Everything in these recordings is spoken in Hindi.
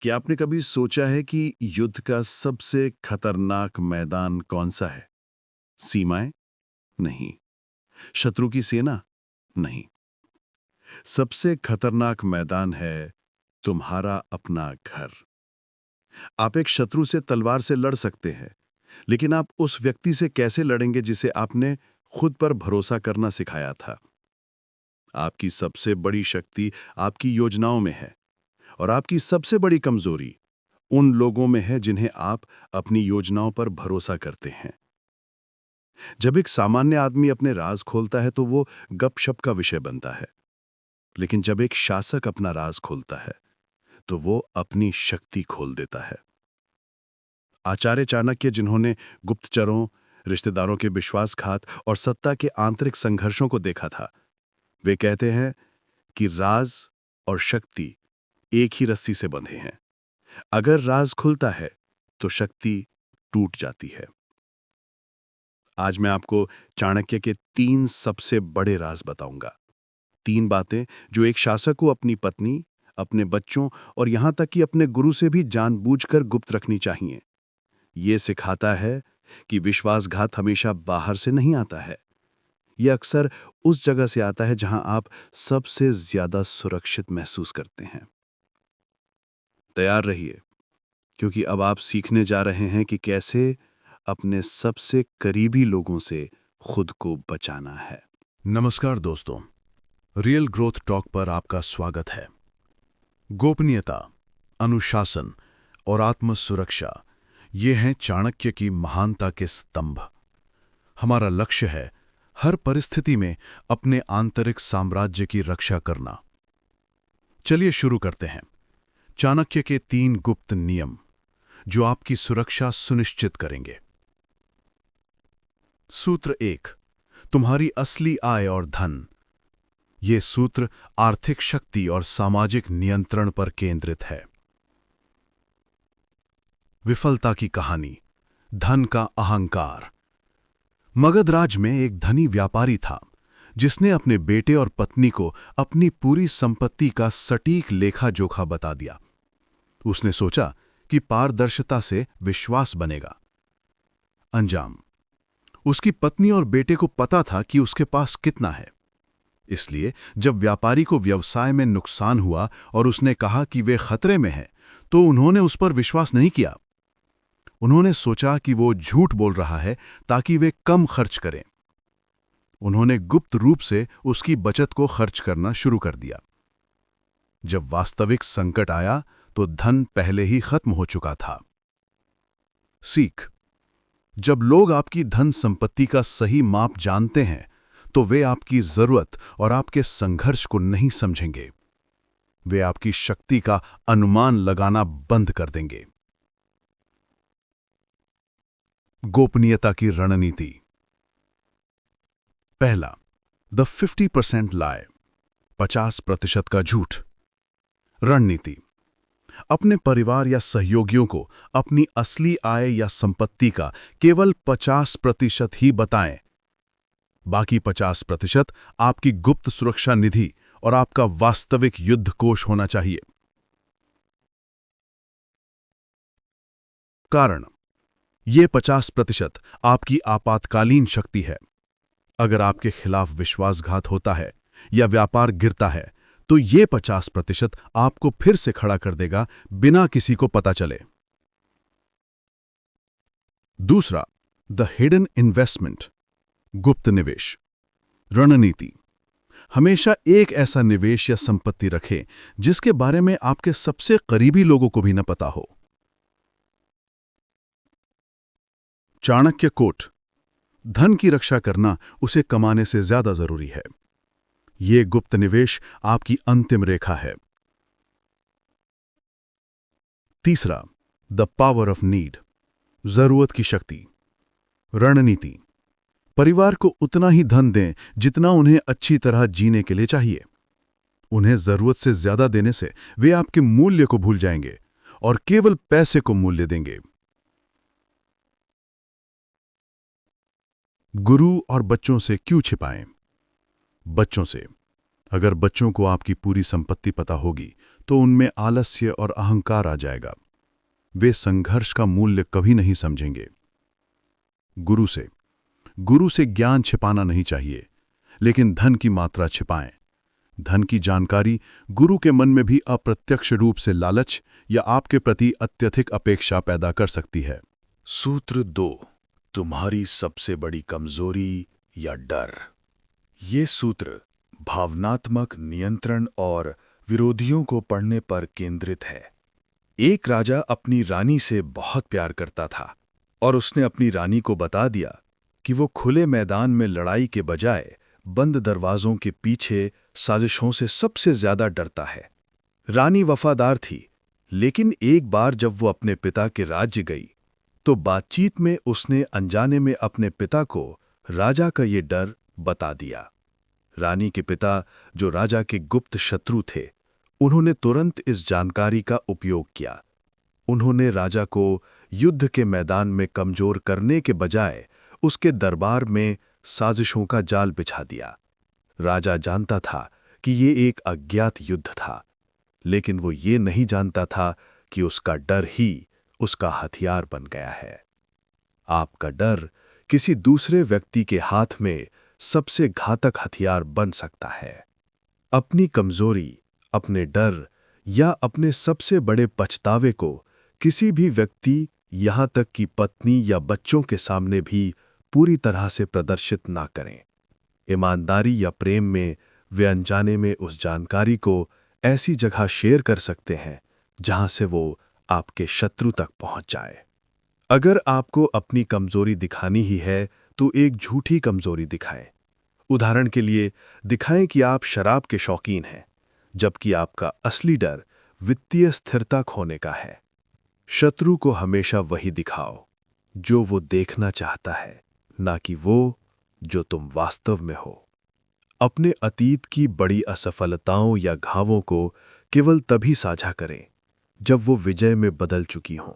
क्या आपने कभी सोचा है कि युद्ध का सबसे खतरनाक मैदान कौन सा है? सीमाएं? नहीं। शत्रु की सेना? नहीं। सबसे खतरनाक मैदान है तुम्हारा अपना घर। आप एक शत्रु से तलवार से लड़ सकते हैं, लेकिन आप उस व्यक्ति से कैसे लड़ेंगे जिसे आपने खुद पर भरोसा करना सिखाया था? आपकी सबसे बड़ी शक्ति आपकी योजनाओं में है, और आपकी सबसे बड़ी कमजोरी उन लोगों में है जिन्हें आप अपनी योजनाओं पर भरोसा करते हैं। जब एक सामान्य आदमी अपने राज खोलता है तो वो गपशप का विषय बनता है, लेकिन जब एक शासक अपना राज खोलता है तो वो अपनी शक्ति खोल देता है। आचार्य चाणक्य, जिन्होंने गुप्तचरों, रिश्तेदारों के विश्वासघात और सत्ता के आंतरिक संघर्षों को देखा था, वे कहते हैं कि राज और शक्ति एक ही रस्सी से बंधे हैं। अगर राज खुलता है तो शक्ति टूट जाती है। आज मैं आपको चाणक्य के 3 सबसे बड़े राज बताऊंगा। 3 बातें जो एक शासक को अपनी पत्नी, अपने बच्चों और यहां तक कि अपने गुरु से भी जानबूझकर गुप्त रखनी चाहिए। यह सिखाता है कि विश्वासघात हमेशा बाहर से नहीं आता है। यह अक्सर उस जगह से आता है जहां आप सबसे ज्यादा सुरक्षित महसूस करते हैं। तैयार रहिए, क्योंकि अब आप सीखने जा रहे हैं कि कैसे अपने सबसे करीबी लोगों से खुद को बचाना है। नमस्कार दोस्तों, रियल ग्रोथ टॉक पर आपका स्वागत है। गोपनीयता, अनुशासन और आत्म सुरक्षा, ये हैं चाणक्य की महानता के स्तंभ। हमारा लक्ष्य है हर परिस्थिति में अपने आंतरिक साम्राज्य की रक्षा करना। चलिए शुरू करते हैं। चाणक्य के 3 गुप्त नियम जो आपकी सुरक्षा सुनिश्चित करेंगे। सूत्र 1, तुम्हारी असली आय और धन। ये सूत्र आर्थिक शक्ति और सामाजिक नियंत्रण पर केंद्रित है। विफलता की कहानी, धन का अहंकार। मगध में एक धनी व्यापारी था जिसने अपने बेटे और पत्नी को अपनी पूरी संपत्ति का सटीक लेखा जोखा बता दिया। उसने सोचा कि पारदर्शिता से विश्वास बनेगा। अंजाम, उसकी पत्नी और बेटे को पता था कि उसके पास कितना है। इसलिए जब व्यापारी को व्यवसाय में नुकसान हुआ और उसने कहा कि वे खतरे में हैं, तो उन्होंने उस पर विश्वास नहीं किया। उन्होंने सोचा कि वो झूठ बोल रहा है ताकि वे कम खर्च करें। उन्होंने गुप्त रूप से उसकी बचत को खर्च करना शुरू कर दिया। जब वास्तविक संकट आया तो धन पहले ही खत्म हो चुका था। सीख, जब लोग आपकी धन संपत्ति का सही माप जानते हैं तो वे आपकी जरूरत और आपके संघर्ष को नहीं समझेंगे। वे आपकी शक्ति का अनुमान लगाना बंद कर देंगे। गोपनीयता की रणनीति। पहला, द 50% लाई, 50% का झूठ। रणनीति, अपने परिवार या सहयोगियों को अपनी असली आय या संपत्ति का केवल 50% ही बताएं। बाकी 50% आपकी गुप्त सुरक्षा निधि और आपका वास्तविक युद्ध कोष होना चाहिए। कारण, यह 50% आपकी आपातकालीन शक्ति है। अगर आपके खिलाफ विश्वासघात होता है या व्यापार गिरता है तो यह 50% आपको फिर से खड़ा कर देगा बिना किसी को पता चले। दूसरा, द हिडन इन्वेस्टमेंट, गुप्त निवेश। रणनीति, हमेशा एक ऐसा निवेश या संपत्ति रखें जिसके बारे में आपके सबसे करीबी लोगों को भी न पता हो। चाणक्य कोट, धन की रक्षा करना उसे कमाने से ज्यादा जरूरी है। यह गुप्त निवेश आपकी अंतिम रेखा है। तीसरा, द पावर ऑफ नीड, जरूरत की शक्ति। रणनीति, परिवार को उतना ही धन दें जितना उन्हें अच्छी तरह जीने के लिए चाहिए। उन्हें जरूरत से ज्यादा देने से वे आपके मूल्य को भूल जाएंगे और केवल पैसे को मूल्य देंगे। गुरु और बच्चों से क्यों छिपाएं? बच्चों से, अगर बच्चों को आपकी पूरी संपत्ति पता होगी तो उनमें आलस्य और अहंकार आ जाएगा। वे संघर्ष का मूल्य कभी नहीं समझेंगे। गुरु से ज्ञान छिपाना नहीं चाहिए, लेकिन धन की मात्रा छिपाएं। धन की जानकारी गुरु के मन में भी अप्रत्यक्ष रूप से लालच या आपके प्रति अत्यधिक अपेक्षा पैदा कर सकती है। सूत्र 2, तुम्हारी सबसे बड़ी कमजोरी या डर। ये सूत्र भावनात्मक नियंत्रण और विरोधियों को पढ़ने पर केंद्रित है। एक राजा अपनी रानी से बहुत प्यार करता था और उसने अपनी रानी को बता दिया कि वो खुले मैदान में लड़ाई के बजाय बंद दरवाजों के पीछे साजिशों से सबसे ज्यादा डरता है। रानी वफादार थी, लेकिन एक बार जब वो अपने पिता के राज्य गई तो बातचीत में उसने अनजाने में अपने पिता को राजा का ये डर बता दिया। रानी के पिता, जो राजा के गुप्त शत्रु थे, उन्होंने तुरंत इस जानकारी का उपयोग किया। उन्होंने राजा को युद्ध के मैदान में कमजोर करने के बजाय उसके दरबार में साजिशों का जाल बिछा दिया। राजा जानता था कि ये एक अज्ञात युद्ध था, लेकिन वो ये नहीं जानता था कि उसका डर ही उसका हथियार बन गया है। आपका डर किसी दूसरे व्यक्ति के हाथ में सबसे घातक हथियार बन सकता है। अपनी कमजोरी, अपने डर या अपने सबसे बड़े पछतावे को किसी भी व्यक्ति, यहां तक कि पत्नी या बच्चों के सामने भी पूरी तरह से प्रदर्शित ना करें। ईमानदारी या प्रेम में वे अनजाने में उस जानकारी को ऐसी जगह शेयर कर सकते हैं जहां से वो आपके शत्रु तक पहुंच जाए। अगर आपको अपनी कमजोरी दिखानी ही है तो एक झूठी कमजोरी दिखाएं। उदाहरण के लिए दिखाएं कि आप शराब के शौकीन हैं, जबकि आपका असली डर वित्तीय स्थिरता खोने का है। शत्रु को हमेशा वही दिखाओ जो वो देखना चाहता है, ना कि वो जो तुम वास्तव में हो। अपने अतीत की बड़ी असफलताओं या घावों को केवल तभी साझा करें जब वो विजय में बदल चुकी हों।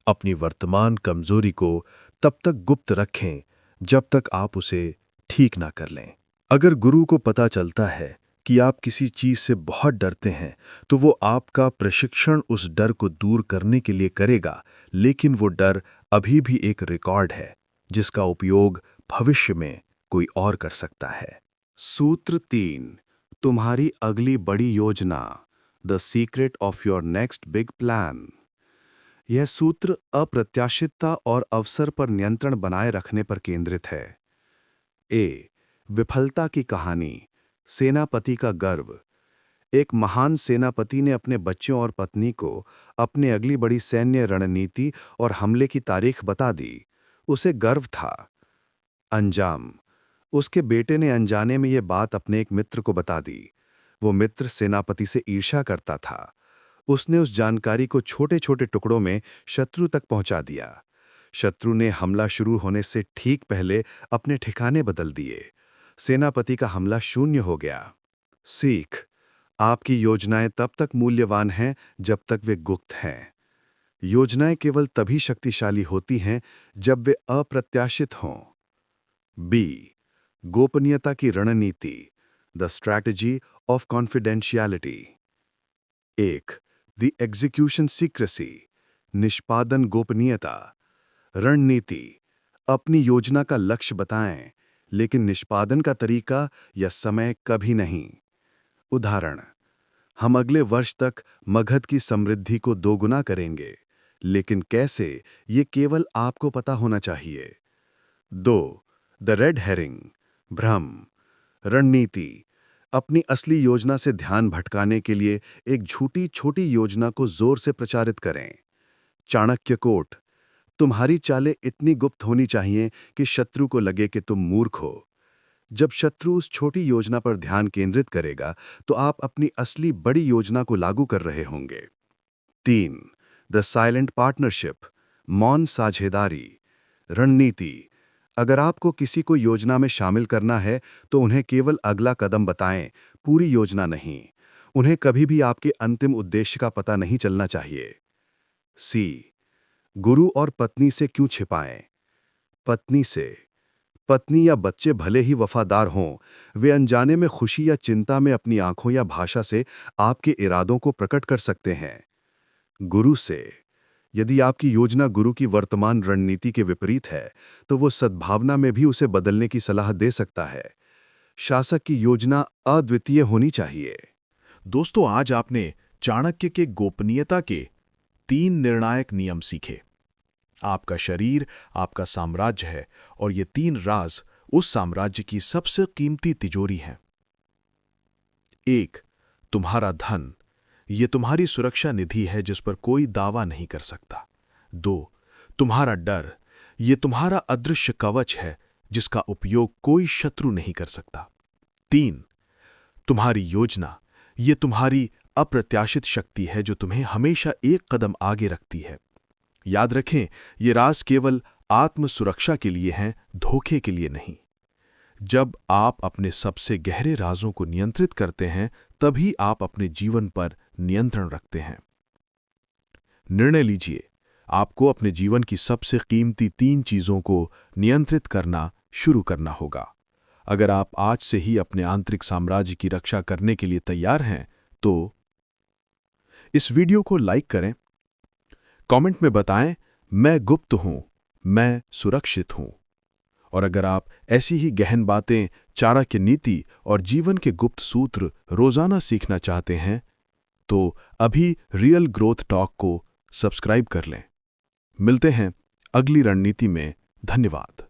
अपनी वर्तमान कमजोरी को तब तक गुप्त रखें जब तक आप उसे ठीक ना कर लें। अगर गुरु को पता चलता है कि आप किसी चीज से बहुत डरते हैं, तो वो आपका प्रशिक्षण उस डर को दूर करने के लिए करेगा, लेकिन वो डर अभी भी एक रिकॉर्ड है जिसका उपयोग भविष्य में कोई और कर सकता है। सूत्र 3, तुम्हारी अगली बड़ी योजना, the secret of your next big plan. यह सूत्र अप्रत्याशितता और अवसर पर नियंत्रण बनाए रखने पर केंद्रित है। विफलता की कहानी, सेनापति का गर्व। एक महान सेनापति ने अपने बच्चों और पत्नी को अपनी अगली बड़ी सैन्य रणनीति और हमले की तारीख बता दी। उसे गर्व था। अंजाम, उसके बेटे ने अनजाने में यह बात अपने एक मित्र को बता दी। वो मित्र सेनापति से ईर्ष्या करता था। उसने उस जानकारी को छोटे छोटे टुकड़ों में शत्रु तक पहुंचा दिया। शत्रु ने हमला शुरू होने से ठीक पहले अपने ठिकाने बदल दिए। सेनापति का हमला शून्य हो गया। सीख, आपकी योजनाएं तब तक मूल्यवान हैं जब तक वे गुप्त हैं। योजनाएं केवल तभी शक्तिशाली होती हैं जब वे अप्रत्याशित हों। गोपनीयता की रणनीति, the strategy of confidentiality. The execution secrecy, निष्पादन गोपनीयता। रणनीति, अपनी योजना का लक्ष्य बताएं, लेकिन निष्पादन का तरीका या समय कभी नहीं। उदाहरण, हम अगले वर्ष तक मगध की समृद्धि को दोगुना करेंगे, लेकिन कैसे, ये केवल आपको पता होना चाहिए। द रेड हेरिंग, भ्रम। रणनीति, अपनी असली योजना से ध्यान भटकाने के लिए एक झूठी छोटी योजना को जोर से प्रचारित करें। चाणक्य कोट, तुम्हारी चालें इतनी गुप्त होनी चाहिए कि शत्रु को लगे कि तुम मूर्ख हो। जब शत्रु उस छोटी योजना पर ध्यान केंद्रित करेगा, तो आप अपनी असली बड़ी योजना को लागू कर रहे होंगे। द साइलेंट पार्टनरशिप, मौन साझेदारी। रणनीति, अगर आपको किसी को योजना में शामिल करना है तो उन्हें केवल अगला कदम बताएं, पूरी योजना नहीं। उन्हें कभी भी आपके अंतिम उद्देश्य का पता नहीं चलना चाहिए। गुरु और पत्नी से क्यों छिपाएं? पत्नी से, पत्नी या बच्चे भले ही वफादार हों, वे अनजाने में खुशी या चिंता में अपनी आंखों या भाषा से आपके इरादों को प्रकट कर सकते हैं। गुरु से, यदि आपकी योजना गुरु की वर्तमान रणनीति के विपरीत है, तो वो सद्भावना में भी उसे बदलने की सलाह दे सकता है। शासक की योजना अद्वितीय होनी चाहिए। दोस्तों, आज आपने चाणक्य के गोपनीयता के 3 निर्णायक नियम सीखे। आपका शरीर आपका साम्राज्य है और ये 3 राज उस साम्राज्य की सबसे कीमती तिजोरी हैं। 1. तुम्हारा धन, ये तुम्हारी सुरक्षा निधि है जिस पर कोई दावा नहीं कर सकता। 2. तुम्हारा डर, ये तुम्हारा अदृश्य कवच है जिसका उपयोग कोई शत्रु नहीं कर सकता। 3. तुम्हारी योजना, ये तुम्हारी अप्रत्याशित शक्ति है जो तुम्हें हमेशा एक कदम आगे रखती है। याद रखें, ये राज केवल आत्म सुरक्षा के लिए हैं, धोखे के लिए नहीं। जब आप अपने सबसे गहरे राजों को नियंत्रित करते हैं, तभी आप अपने जीवन पर नियंत्रण रखते हैं। निर्णय लीजिए, आपको अपने जीवन की सबसे कीमती 3 चीजों को नियंत्रित करना शुरू करना होगा। अगर आप आज से ही अपने आंतरिक साम्राज्य की रक्षा करने के लिए तैयार हैं, तो इस वीडियो को लाइक करें, कमेंट में बताएं, मैं गुप्त हूं, मैं सुरक्षित हूं। और अगर आप ऐसी ही गहन बातें, चाणक्य नीति और जीवन के गुप्त सूत्र रोजाना सीखना चाहते हैं, तो अभी रियल ग्रोथ टॉक को सब्सक्राइब कर लें। मिलते हैं अगली रणनीति में। धन्यवाद।